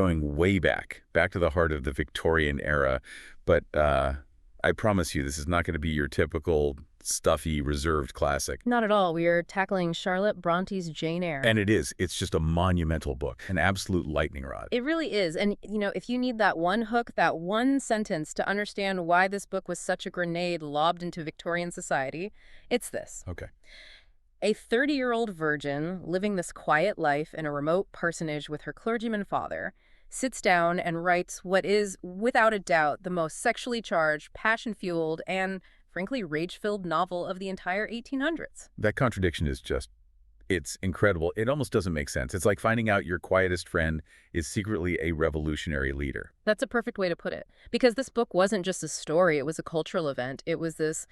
Going way back to the heart of the Victorian era. But I promise you, this is not going to be your typical stuffy, reserved classic. Not at all. We are tackling Charlotte Bronte's Jane Eyre. And it is. It's just a monumental book, an absolute lightning rod. It really is. And, if you need that one hook, that one sentence to understand why this book was such a grenade lobbed into Victorian society, it's this. Okay. A 30-year-old virgin living this quiet life in a remote parsonage with her clergyman father sits down and writes what is, without a doubt, the most sexually charged, passion-fueled, and frankly, rage-filled novel of the entire 1800s. That contradiction is it's incredible. It almost doesn't make sense. It's like finding out your quietest friend is secretly a revolutionary leader. That's a perfect way to put it. Because this book wasn't just a story, it was a cultural event. It was this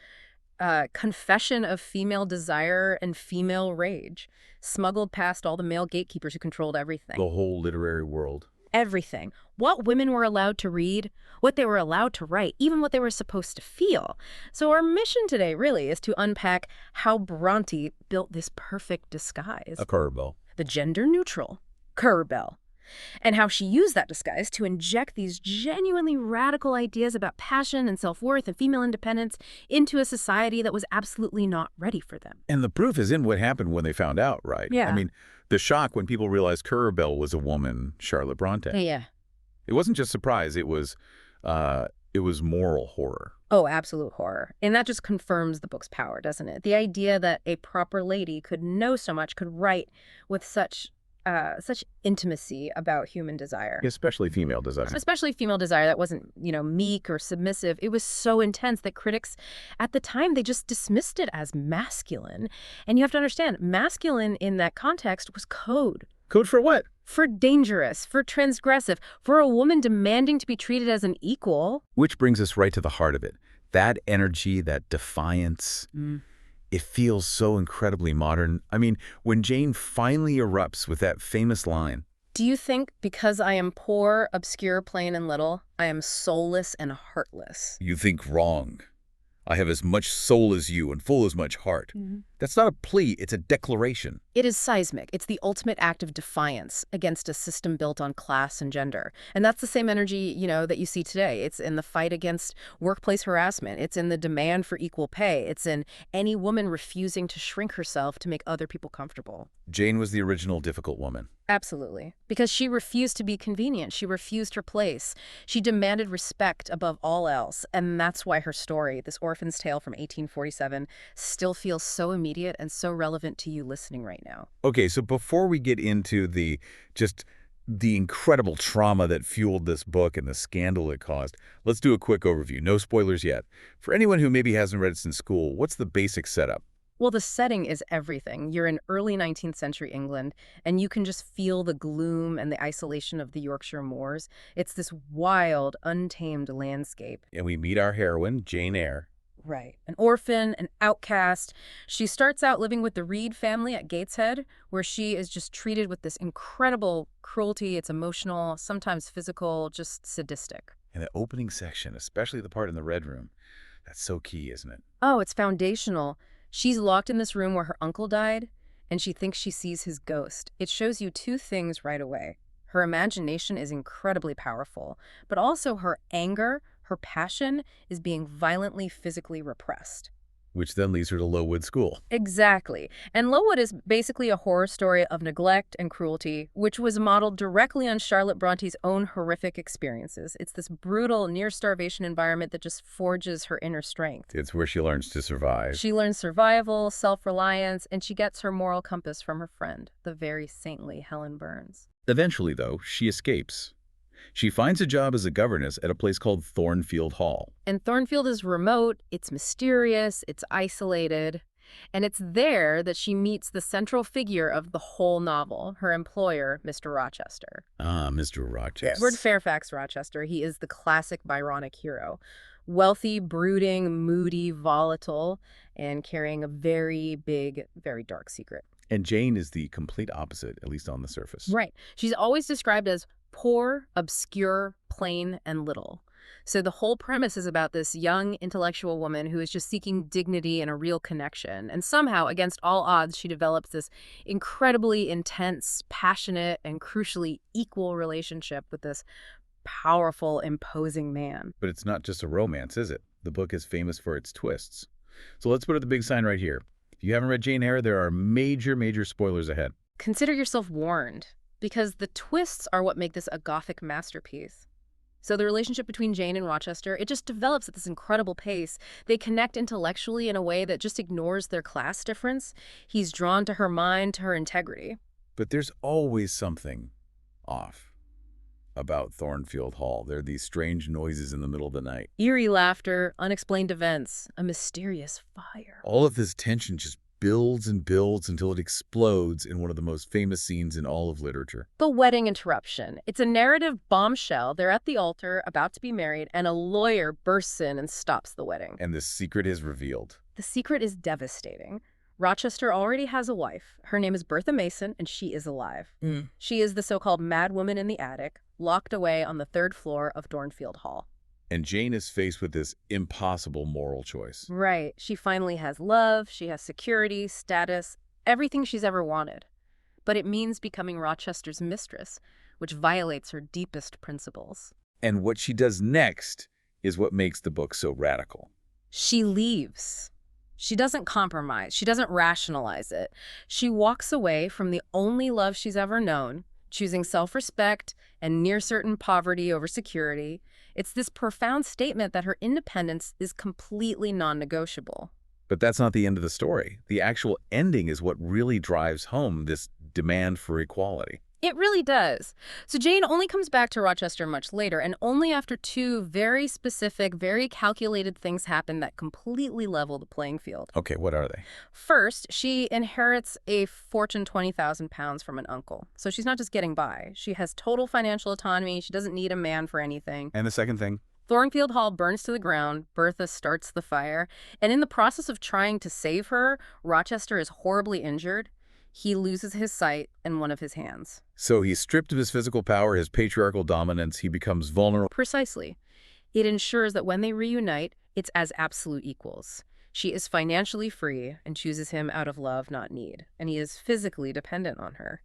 confession of female desire and female rage, smuggled past all the male gatekeepers who controlled everything. The whole literary world. Everything. What women were allowed to read, what they were allowed to write, even what they were supposed to feel. So our mission today really is to unpack how Brontë built this perfect disguise. A Currer Bell. The gender-neutral Currer Bell. And how she used that disguise to inject these genuinely radical ideas about passion and self-worth and female independence into a society that was absolutely not ready for them. And the proof is in what happened when they found out, right? Yeah. I mean, the shock when people realized Currer Bell was a woman, Charlotte Brontë. Yeah. It wasn't just surprise, it was moral horror. Oh, absolute horror. And that just confirms the book's power, doesn't it? The idea that a proper lady could know so much, could write with such intimacy about human desire. Especially female desire. Especially female desire that wasn't, meek or submissive. It was so intense that critics at the time, they just dismissed it as masculine. And you have to understand, masculine in that context was code. Code for what? For dangerous, for transgressive, for a woman demanding to be treated as an equal. Which brings us right to the heart of it. That energy, that defiance. It feels so incredibly modern. I mean, when Jane finally erupts with that famous line, "Do you think because I am poor, obscure, plain, and little, I am soulless and heartless?" "You think wrong. I have as much soul as you and full as much heart." That's not a plea, it's a declaration. It is seismic. It's the ultimate act of defiance against a system built on class and gender. And that's the same energy, that you see today. It's in the fight against workplace harassment. It's in the demand for equal pay. It's in any woman refusing to shrink herself to make other people comfortable. Jane was the original difficult woman. Absolutely. Because she refused to be convenient. She refused her place. She demanded respect above all else. And that's why her story, this orphan's tale from 1847, still feels so immediate and so relevant to you listening right now. Okay, so before we get into the incredible trauma that fueled this book and the scandal it caused, let's do a quick overview. No spoilers yet. For anyone who maybe hasn't read it since school, what's the basic setup? Well, the setting is everything. You're in early 19th century England, and you can just feel the gloom and the isolation of the Yorkshire moors. It's this wild, untamed landscape. And we meet our heroine, Jane Eyre. Right. An orphan, an outcast. She starts out living with the Reed family at Gateshead, where she is just treated with this incredible cruelty. It's emotional, sometimes physical, just sadistic. And the opening section, especially the part in the Red Room, that's so key, isn't it? Oh, it's foundational. She's locked in this room where her uncle died, and she thinks she sees his ghost. It shows you two things right away. Her imagination is incredibly powerful, but also her anger, her passion, is being violently physically repressed. Which then leads her to Lowood School. Exactly. And Lowood is basically a horror story of neglect and cruelty, which was modeled directly on Charlotte Bronte's own horrific experiences. It's this brutal, near-starvation environment that just forges her inner strength. It's where she learns to survive. She learns survival, self-reliance, and she gets her moral compass from her friend, the very saintly Helen Burns. Eventually, though, she escapes. She finds a job as a governess at a place called Thornfield Hall. And Thornfield is remote, it's mysterious, it's isolated, and it's there that she meets the central figure of the whole novel, her employer, Mr. Rochester. Ah, Mr. Rochester. Edward Fairfax Rochester. He is the classic Byronic hero. Wealthy, brooding, moody, volatile, and carrying a very big, very dark secret. And Jane is the complete opposite, at least on the surface. Right. She's always described as poor, obscure, plain, and little. So the whole premise is about this young intellectual woman who is just seeking dignity and a real connection. And somehow, against all odds, she develops this incredibly intense, passionate, and crucially equal relationship with this powerful, imposing man. But it's not just a romance, is it? The book is famous for its twists. So let's put up the big sign right here. If you haven't read Jane Eyre, there are major, major spoilers ahead. Consider yourself warned, because the twists are what make this a Gothic masterpiece. So the relationship between Jane and Rochester, it just develops at this incredible pace. They connect intellectually in a way that just ignores their class difference. He's drawn to her mind, to her integrity. But there's always something off about Thornfield Hall. There are these strange noises in the middle of the night. Eerie laughter, unexplained events, a mysterious fire. All of this tension just builds and builds until it explodes in one of the most famous scenes in all of literature. The wedding interruption. It's a narrative bombshell. They're at the altar, about to be married, and a lawyer bursts in and stops the wedding. And the secret is revealed. The secret is devastating. Rochester already has a wife. Her name is Bertha Mason, and she is alive. She is the so-called madwoman in the attic, locked away on the 3rd floor of Thornfield Hall. And Jane is faced with this impossible moral choice. Right. She finally has love, she has security, status, everything she's ever wanted. But it means becoming Rochester's mistress, which violates her deepest principles. And what she does next is what makes the book so radical. She leaves. She doesn't compromise. She doesn't rationalize it. She walks away from the only love she's ever known, choosing self-respect and near-certain poverty over security. It's this profound statement that her independence is completely non-negotiable. But that's not the end of the story. The actual ending is what really drives home this demand for equality. It really does. So Jane only comes back to Rochester much later, and only after 2 very specific, very calculated things happen that completely level the playing field. Okay, what are they? First, she inherits a fortune, £20,000 from an uncle. So she's not just getting by. She has total financial autonomy. She doesn't need a man for anything. And the second thing? Thornfield Hall burns to the ground. Bertha starts the fire. And in the process of trying to save her, Rochester is horribly injured. He loses his sight and one of his hands. So he's stripped of his physical power, his patriarchal dominance. He becomes vulnerable. Precisely. It ensures that when they reunite, it's as absolute equals. She is financially free and chooses him out of love, not need. And he is physically dependent on her.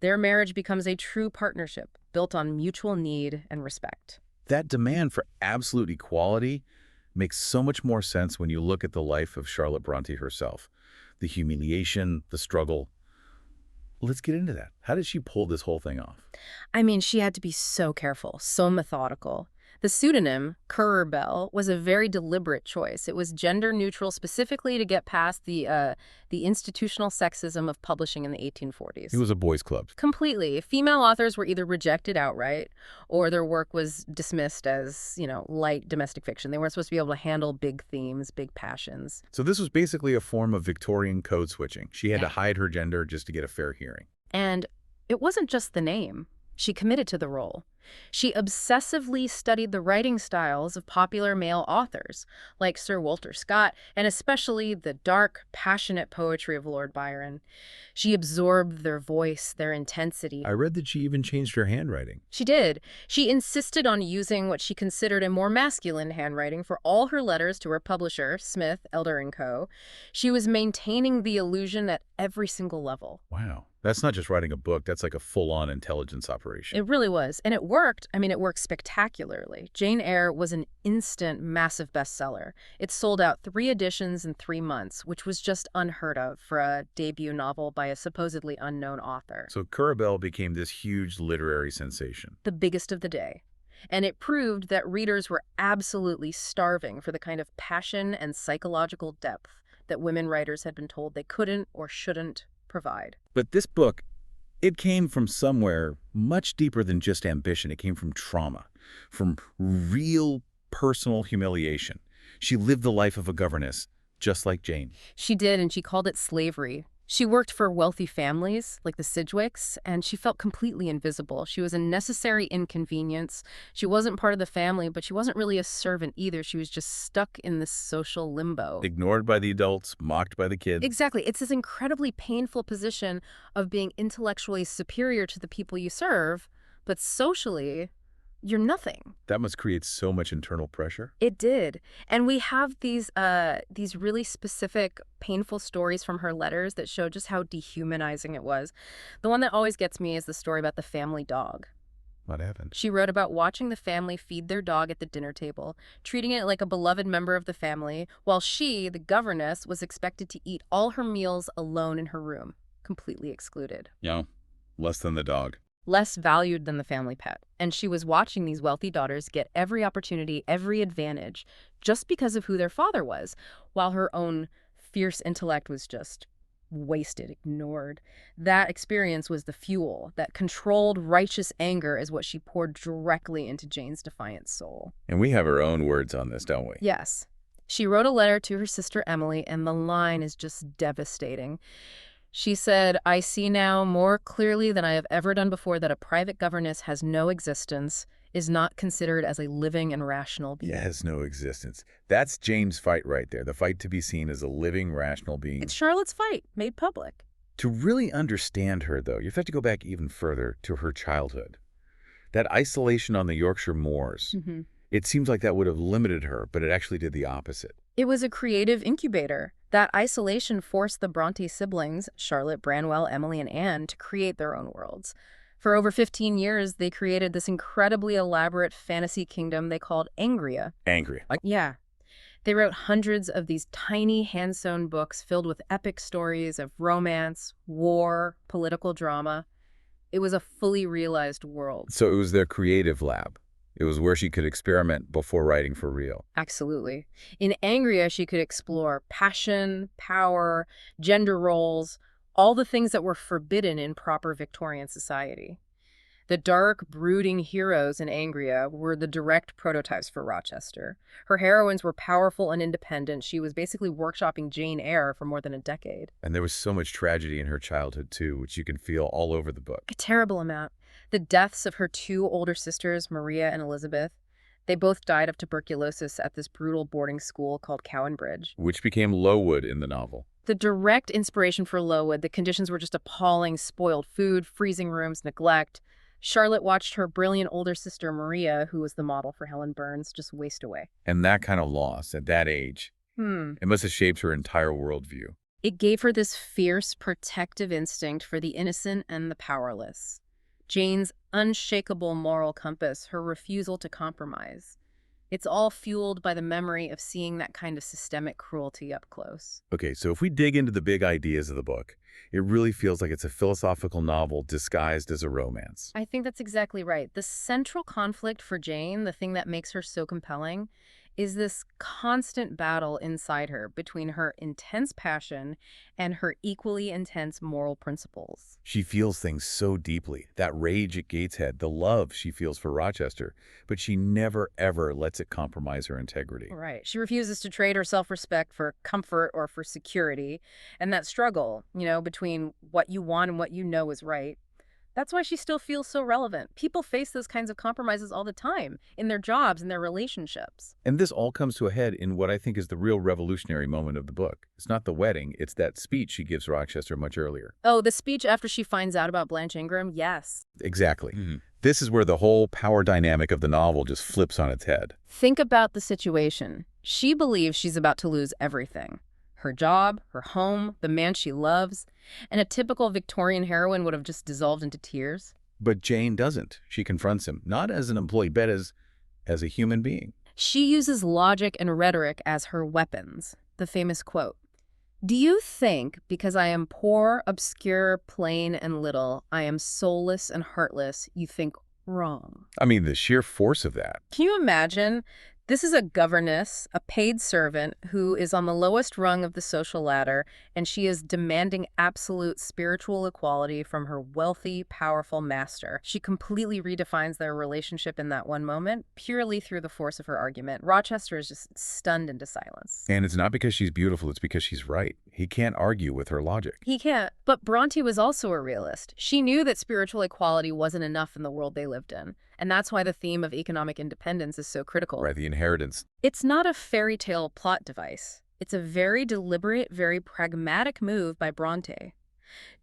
Their marriage becomes a true partnership built on mutual need and respect. That demand for absolute equality makes so much more sense when you look at the life of Charlotte Brontë herself. The humiliation, the struggle. Let's get into that. How did she pull this whole thing off? I mean, she had to be so careful, so methodical. The pseudonym, Currer Bell, was a very deliberate choice. It was gender neutral specifically to get past the institutional sexism of publishing in the 1840s. It was a boys' club. Completely. Female authors were either rejected outright or their work was dismissed as, light domestic fiction. They weren't supposed to be able to handle big themes, big passions. So this was basically a form of Victorian code switching. She had to hide her gender just to get a fair hearing. And it wasn't just the name. She committed to the role. She obsessively studied the writing styles of popular male authors, like Sir Walter Scott, and especially the dark, passionate poetry of Lord Byron. She absorbed their voice, their intensity. I read that she even changed her handwriting. She did. She insisted on using what she considered a more masculine handwriting for all her letters to her publisher, Smith, Elder & Co. She was maintaining the illusion at every single level. Wow. That's not just writing a book. That's like a full-on intelligence operation. It really was. And it worked. I mean, it worked spectacularly. Jane Eyre was an instant, massive bestseller. It sold out 3 editions in 3 months, which was just unheard of for a debut novel by a supposedly unknown author. So Currer Bell became this huge literary sensation. The biggest of the day. And it proved that readers were absolutely starving for the kind of passion and psychological depth that women writers had been told they couldn't or shouldn't provide. But this book, it came from somewhere much deeper than just ambition. It came from trauma, from real personal humiliation. She lived the life of a governess, just like Jane. She did, and she called it slavery. She worked for wealthy families, like the Sidgwicks, and she felt completely invisible. She was a necessary inconvenience. She wasn't part of the family, but she wasn't really a servant either. She was just stuck in this social limbo. Ignored by the adults, mocked by the kids. Exactly. It's this incredibly painful position of being intellectually superior to the people you serve, but socially you're nothing. That must create so much internal pressure. It did. And we have these really specific, painful stories from her letters that show just how dehumanizing it was. The one that always gets me is the story about the family dog. What happened? She wrote about watching the family feed their dog at the dinner table, treating it like a beloved member of the family, while she, the governess, was expected to eat all her meals alone in her room, completely excluded. Yeah, less than the dog. Less valued than the family pet. And she was watching these wealthy daughters get every opportunity, every advantage, just because of who their father was, while her own fierce intellect was just wasted, ignored. That experience was the fuel. That controlled, righteous anger is what she poured directly into Jane's defiant soul. And we have our own words on this, don't we? Yes. She wrote a letter to her sister Emily, and the line is just devastating. She said, "I see now more clearly than I have ever done before that a private governess has no existence, is not considered as a living and rational being." Yeah, has no existence. That's Jane's fight right there, the fight to be seen as a living, rational being. It's Charlotte's fight, made public. To really understand her, though, you have to go back even further to her childhood. That isolation on the Yorkshire moors, it seems like that would have limited her, but it actually did the opposite. It was a creative incubator. That isolation forced the Brontë siblings, Charlotte, Branwell, Emily, and Anne, to create their own worlds. For over 15 years, they created this incredibly elaborate fantasy kingdom they called Angria. Angry. Yeah. They wrote hundreds of these tiny hand-sewn books filled with epic stories of romance, war, political drama. It was a fully realized world. So it was their creative lab. It was where she could experiment before writing for real. Absolutely. In Angria, she could explore passion, power, gender roles, all the things that were forbidden in proper Victorian society. The dark, brooding heroes in Angria were the direct prototypes for Rochester. Her heroines were powerful and independent. She was basically workshopping Jane Eyre for more than a decade. And there was so much tragedy in her childhood, too, which you can feel all over the book. A terrible amount. The deaths of her two older sisters, Maria and Elizabeth, they both died of tuberculosis at this brutal boarding school called Cowanbridge. Which became Lowood in the novel. The direct inspiration for Lowood, the conditions were just appalling: spoiled food, freezing rooms, neglect. Charlotte watched her brilliant older sister, Maria, who was the model for Helen Burns, just waste away. And that kind of loss at that age, it must have shaped her entire worldview. It gave her this fierce, protective instinct for the innocent and the powerless. Jane's unshakable moral compass, her refusal to compromise. It's all fueled by the memory of seeing that kind of systemic cruelty up close. Okay, so if we dig into the big ideas of the book, it really feels like it's a philosophical novel disguised as a romance. I think that's exactly right. The central conflict for Jane, the thing that makes her so compelling, is this constant battle inside her between her intense passion and her equally intense moral principles. She feels things so deeply, that rage at Gateshead, the love she feels for Rochester, but she never, ever lets it compromise her integrity. Right. She refuses to trade her self-respect for comfort or for security. And that struggle, between what you want and what you know is right, that's why she still feels so relevant. People face those kinds of compromises all the time in their jobs and their relationships. And this all comes to a head in what I think is the real revolutionary moment of the book. It's not the wedding, it's that speech she gives Rochester much earlier. Oh, the speech after she finds out about Blanche Ingram? Yes. Exactly. This is where the whole power dynamic of the novel just flips on its head. Think about the situation. She believes she's about to lose everything. Her job, her home, the man she loves, and a typical Victorian heroine would have just dissolved into tears. But Jane doesn't. She confronts him, not as an employee, but as a human being. She uses logic and rhetoric as her weapons. The famous quote, "Do you think because I am poor, obscure, plain, and little, I am soulless and heartless, you think wrong?" I mean, the sheer force of that. Can you imagine? This is a governess, a paid servant, who is on the lowest rung of the social ladder, and she is demanding absolute spiritual equality from her wealthy, powerful master. She completely redefines their relationship in that one moment, purely through the force of her argument. Rochester is just stunned into silence. And it's not because she's beautiful, it's because she's right. He can't argue with her logic. He can't. But Brontë was also a realist. She knew that spiritual equality wasn't enough in the world they lived in. And that's why the theme of economic independence is so critical. Right, the inheritance. It's not a fairy tale plot device. It's a very deliberate, very pragmatic move by Brontë.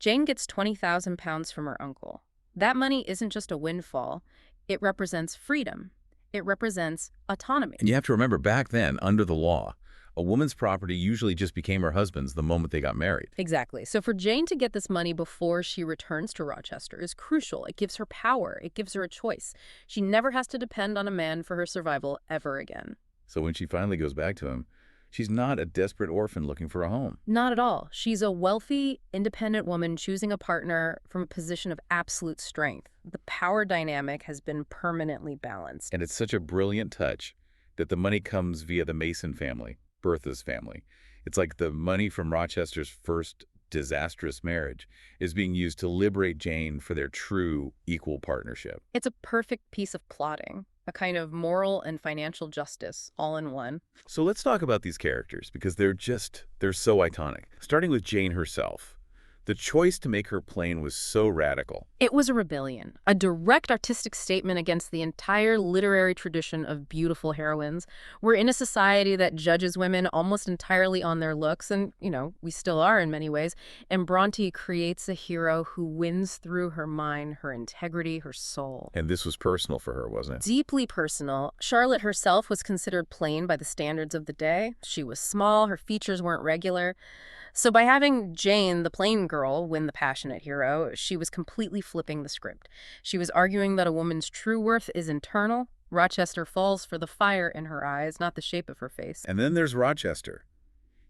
Jane gets £20,000 from her uncle. That money isn't just a windfall. It represents freedom. It represents autonomy. And you have to remember, back then, under the law, a woman's property usually just became her husband's the moment they got married. Exactly. So for Jane to get this money before she returns to Rochester is crucial. It gives her power. It gives her a choice. She never has to depend on a man for her survival ever again. So when she finally goes back to him, she's not a desperate orphan looking for a home. Not at all. She's a wealthy, independent woman choosing a partner from a position of absolute strength. The power dynamic has been permanently balanced. And it's such a brilliant touch that the money comes via the Mason family, Bertha's family. It's like the money from Rochester's first disastrous marriage is being used to liberate Jane for their true equal partnership. It's a perfect piece of plotting, a kind of moral and financial justice all in one. So let's talk about these characters because they're so iconic. Starting with Jane herself. The choice to make her plain was so radical. It was a rebellion, a direct artistic statement against the entire literary tradition of beautiful heroines. We're in a society that judges women almost entirely on their looks, and, we still are in many ways. And Brontë creates a hero who wins through her mind, her integrity, her soul. And this was personal for her, wasn't it? Deeply personal. Charlotte herself was considered plain by the standards of the day. She was small, her features weren't regular. So by having Jane, the plain girl, win the passionate hero, she was completely flipping the script. She was arguing that a woman's true worth is internal. Rochester falls for the fire in her eyes, not the shape of her face. And then there's Rochester.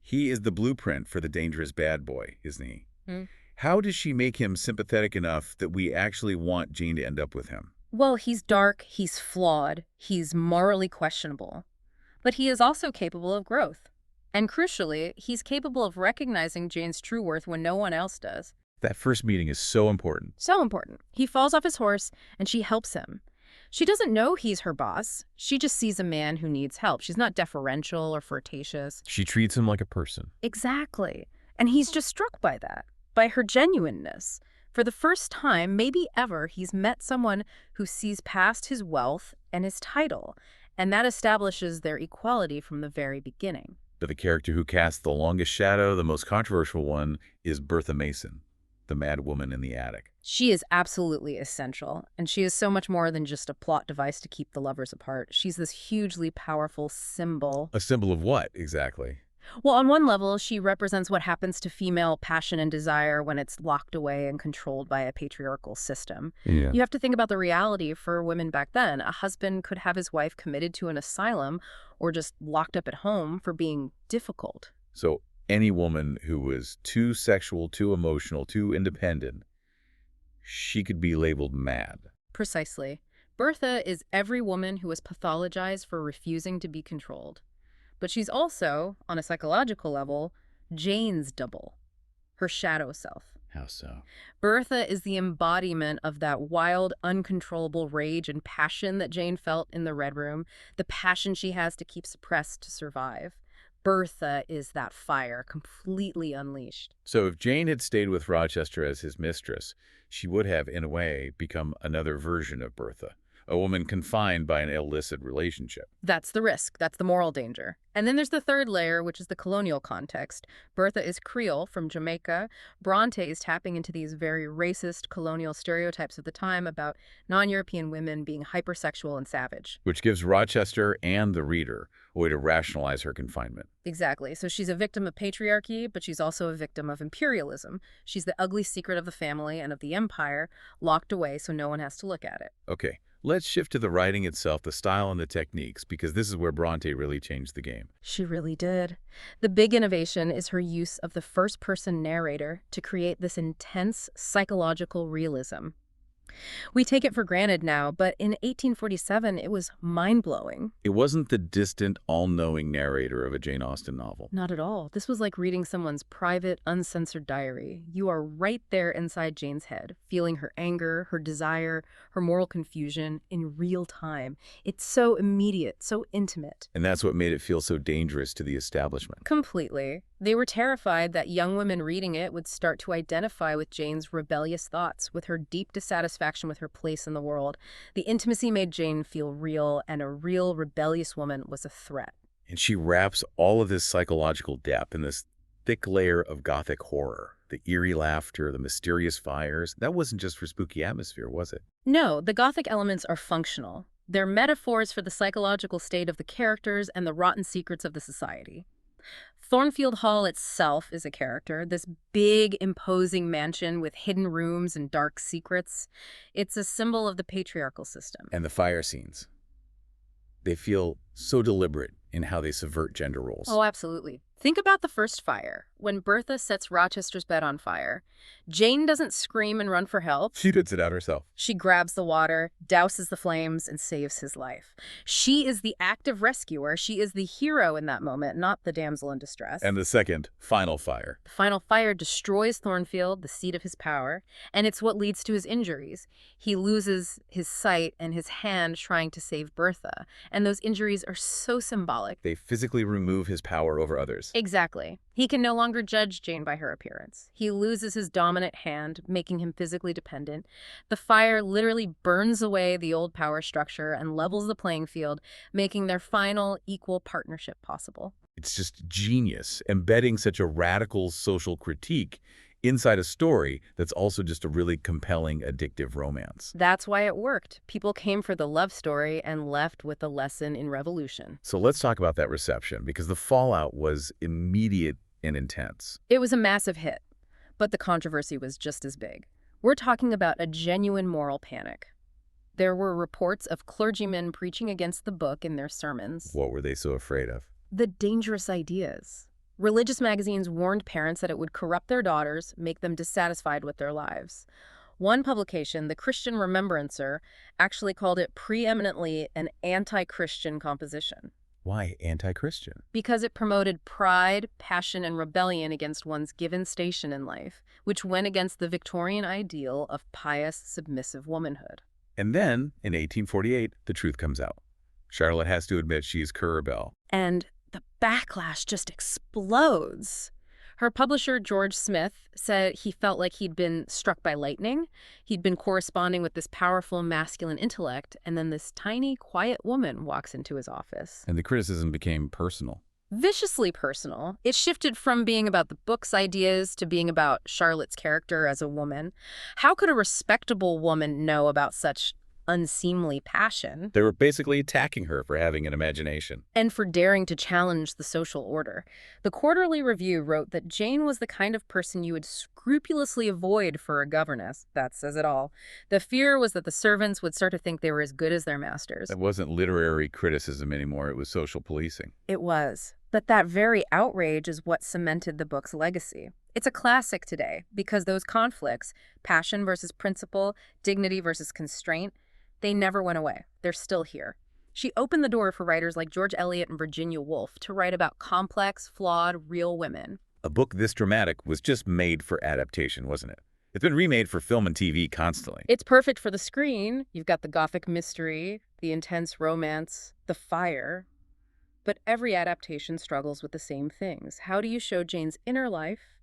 He is the blueprint for the dangerous bad boy, isn't he? How does she make him sympathetic enough that we actually want Jane to end up with him? Well, he's dark, he's flawed, he's morally questionable. But he is also capable of growth. And crucially, he's capable of recognizing Jane's true worth when no one else does. That first meeting is so important. So important. He falls off his horse, and she helps him. She doesn't know he's her boss. She just sees a man who needs help. She's not deferential or flirtatious. She treats him like a person. Exactly. And he's just struck by that, by her genuineness. For the first time, maybe ever, he's met someone who sees past his wealth and his title, and that establishes their equality from the very beginning. But the character who casts the longest shadow, the most controversial one, is Bertha Mason, the madwoman in the attic. She is absolutely essential, and she is so much more than just a plot device to keep the lovers apart. She's this hugely powerful symbol. A symbol of what, exactly? Well, on one level, she represents what happens to female passion and desire when it's locked away and controlled by a patriarchal system. Yeah. You have to think about the reality for women back then. A husband could have his wife committed to an asylum or just locked up at home for being difficult. So any woman who was too sexual, too emotional, too independent, she could be labeled mad. Precisely. Bertha is every woman who is pathologized for refusing to be controlled. But she's also, on a psychological level, Jane's double, her shadow self. How so? Bertha is the embodiment of that wild, uncontrollable rage and passion that Jane felt in the Red Room, the passion she has to keep suppressed to survive. Bertha is that fire, completely unleashed. So if Jane had stayed with Rochester as his mistress, she would have, in a way, become another version of Bertha. A woman confined by an illicit relationship. That's the risk. That's the moral danger. And then there's the third layer, which is the colonial context. Bertha is Creole from Jamaica. Brontë is tapping into these very racist colonial stereotypes of the time about non-European women being hypersexual and savage. Which gives Rochester and the reader a way to rationalize her confinement. Exactly. So she's a victim of patriarchy, but she's also a victim of imperialism. She's the ugly secret of the family and of the empire, locked away so no one has to look at it. Okay. Let's shift to the writing itself, the style and the techniques, because this is where Brontë really changed the game. She really did. The big innovation is her use of the first-person narrator to create this intense psychological realism. We take it for granted now, but in 1847, it was mind-blowing. It wasn't the distant, all-knowing narrator of a Jane Austen novel. Not at all. This was like reading someone's private, uncensored diary. You are right there inside Jane's head, feeling her anger, her desire, her moral confusion in real time. It's so immediate, so intimate. And that's what made it feel so dangerous to the establishment. Completely. They were terrified that young women reading it would start to identify with Jane's rebellious thoughts, with her deep dissatisfaction with her place in the world. The intimacy made Jane feel real, and a real rebellious woman was a threat. And she wraps all of this psychological depth in this thick layer of Gothic horror. The eerie laughter, the mysterious fires, that wasn't just for spooky atmosphere, was it? No, the Gothic elements are functional. They're metaphors for the psychological state of the characters and the rotten secrets of the society. Thornfield Hall itself is a character, this big, imposing mansion with hidden rooms and dark secrets. It's a symbol of the patriarchal system. And the fire scenes. They feel so deliberate in how they subvert gender roles. Oh, absolutely. Think about the first fire. When Bertha sets Rochester's bed on fire, Jane doesn't scream and run for help. She puts it out herself. She grabs the water, douses the flames, and saves his life. She is the active rescuer. She is the hero in that moment, not the damsel in distress. And the second, final fire. The final fire destroys Thornfield, the seat of his power, and it's what leads to his injuries. He loses his sight and his hand trying to save Bertha, and those injuries are so symbolic. They physically remove his power over others. Exactly. He can no longer judge Jane by her appearance. He loses his dominant hand, making him physically dependent. The fire literally burns away the old power structure and levels the playing field, making their final equal partnership possible. It's just genius, embedding such a radical social critique inside a story that's also just a really compelling, addictive romance. That's why it worked. People came for the love story and left with a lesson in revolution. So let's talk about that reception, because the fallout was immediate and intense. It was a massive hit, but the controversy was just as big. We're talking about a genuine moral panic. There were reports of clergymen preaching against the book in their sermons. What were they so afraid of? The dangerous ideas. Religious magazines warned parents that it would corrupt their daughters, make them dissatisfied with their lives. One publication, the Christian Remembrancer, actually called it preeminently an anti-Christian composition. Why anti-Christian? Because it promoted pride, passion, and rebellion against one's given station in life, which went against the Victorian ideal of pious, submissive womanhood. And then, in 1848, the truth comes out. Charlotte has to admit she's Currer Bell. And the backlash just explodes. Her publisher, George Smith, said he felt like he'd been struck by lightning. He'd been corresponding with this powerful masculine intellect, and then this tiny, quiet woman walks into his office. And the criticism became personal. Viciously personal. It shifted from being about the book's ideas to being about Charlotte's character as a woman. How could a respectable woman know about such unseemly passion? They were basically attacking her for having an imagination. And for daring to challenge the social order. The Quarterly Review wrote that Jane was the kind of person you would scrupulously avoid for a governess. That says it all. The fear was that the servants would start to think they were as good as their masters. That wasn't literary criticism anymore, it was social policing. It was. But that very outrage is what cemented the book's legacy. It's a classic today because those conflicts, passion versus principle, dignity versus constraint, they never went away. They're still here. She opened the door for writers like George Eliot and Virginia Woolf to write about complex, flawed, real women. A book this dramatic was just made for adaptation, wasn't it? It's been remade for film and TV constantly. It's perfect for the screen. You've got the Gothic mystery, the intense romance, the fire. But every adaptation struggles with the same things. How do you show Jane's inner life,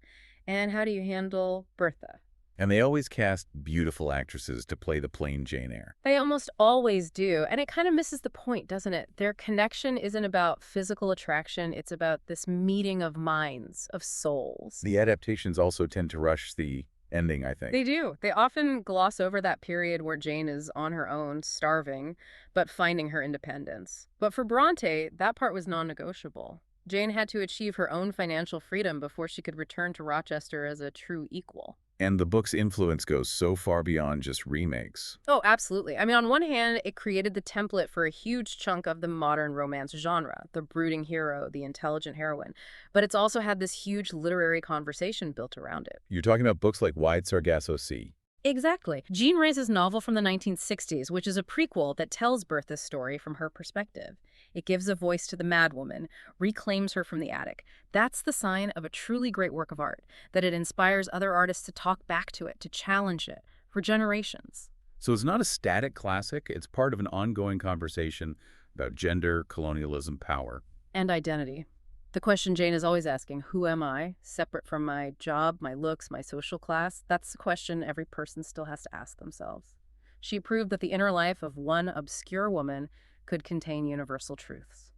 and how do you handle Bertha? And they always cast beautiful actresses to play the plain Jane Eyre. They almost always do, and it kind of misses the point, doesn't it? Their connection isn't about physical attraction, it's about this meeting of minds, of souls. The adaptations also tend to rush the ending, I think. They do. They often gloss over that period where Jane is on her own, starving, but finding her independence. But for Brontë, that part was non-negotiable. Jane had to achieve her own financial freedom before she could return to Rochester as a true equal. And the book's influence goes so far beyond just remakes. Oh, absolutely. I mean, on one hand, it created the template for a huge chunk of the modern romance genre, the brooding hero, the intelligent heroine. But it's also had this huge literary conversation built around it. You're talking about books like Wide Sargasso Sea. Exactly. Jean Rey's novel from the 1960s, which is a prequel that tells Bertha's story from her perspective. It gives a voice to the madwoman, reclaims her from the attic. That's the sign of a truly great work of art, that it inspires other artists to talk back to it, to challenge it, for generations. So it's not a static classic, it's part of an ongoing conversation about gender, colonialism, power. And identity. The question Jane is always asking, who am I, separate from my job, my looks, my social class? That's the question every person still has to ask themselves. She proved that the inner life of one obscure woman could contain universal truths.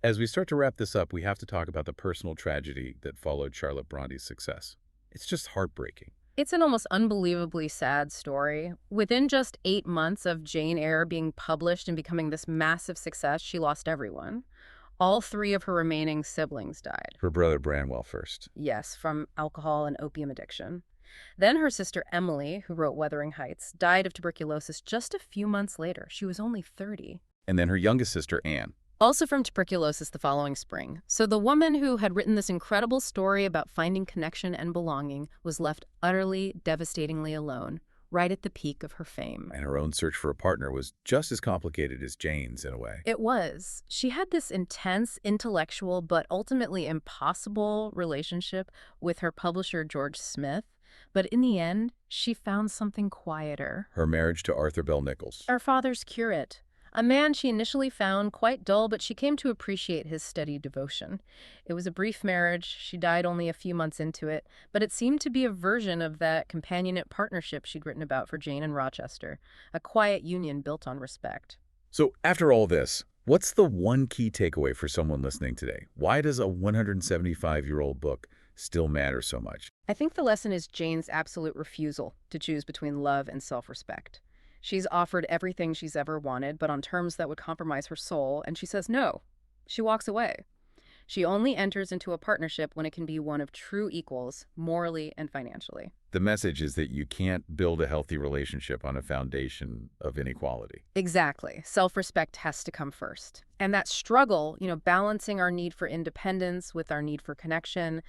As we start to wrap this up, we have to talk about the personal tragedy that followed Charlotte Brontë's success. It's just heartbreaking. It's an almost unbelievably sad story. Within just 8 months of Jane Eyre being published and becoming this massive success, she lost everyone. All three of her remaining siblings died. Her brother Branwell first. Yes, from alcohol and opium addiction. Then her sister Emily, who wrote Wuthering Heights, died of tuberculosis just a few months later. She was only 30. And then her youngest sister, Anne. Also from tuberculosis the following spring. So the woman who had written this incredible story about finding connection and belonging was left utterly, devastatingly alone, right at the peak of her fame. And her own search for a partner was just as complicated as Jane's, in a way. It was. She had this intense, intellectual, but ultimately impossible relationship with her publisher, George Smith. But in the end, she found something quieter. Her marriage to Arthur Bell Nichols. Her father's curate. A man she initially found quite dull, but she came to appreciate his steady devotion. It was a brief marriage. She died only a few months into it, but it seemed to be a version of that companionate partnership she'd written about for Jane and Rochester, a quiet union built on respect. So after all this, what's the one key takeaway for someone listening today? Why does a 175-year-old book still matter so much? I think the lesson is Jane's absolute refusal to choose between love and self-respect. She's offered everything she's ever wanted, but on terms that would compromise her soul, and she says no. She walks away. She only enters into a partnership when it can be one of true equals, morally and financially. The message is that you can't build a healthy relationship on a foundation of inequality. Exactly. Self-respect has to come first. And that struggle, balancing our need for independence with our need for connection,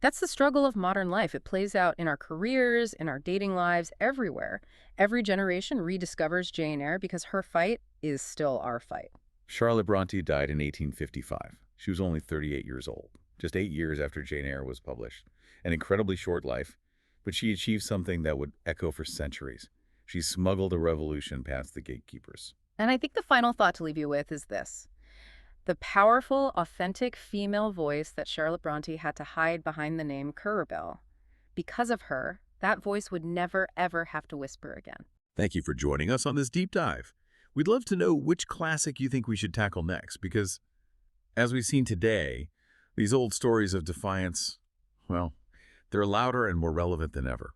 that's the struggle of modern life. It plays out in our careers, in our dating lives, everywhere. Every generation rediscovers Jane Eyre because her fight is still our fight. Charlotte Brontë died in 1855. She was only 38 years old, just 8 years after Jane Eyre was published. An incredibly short life, but she achieved something that would echo for centuries. She smuggled a revolution past the gatekeepers. And I think the final thought to leave you with is this. The powerful, authentic female voice that Charlotte Brontë had to hide behind the name Currer Bell. Because of her, that voice would never, ever have to whisper again. Thank you for joining us on this deep dive. We'd love to know which classic you think we should tackle next, because as we've seen today, these old stories of defiance, well, they're louder and more relevant than ever.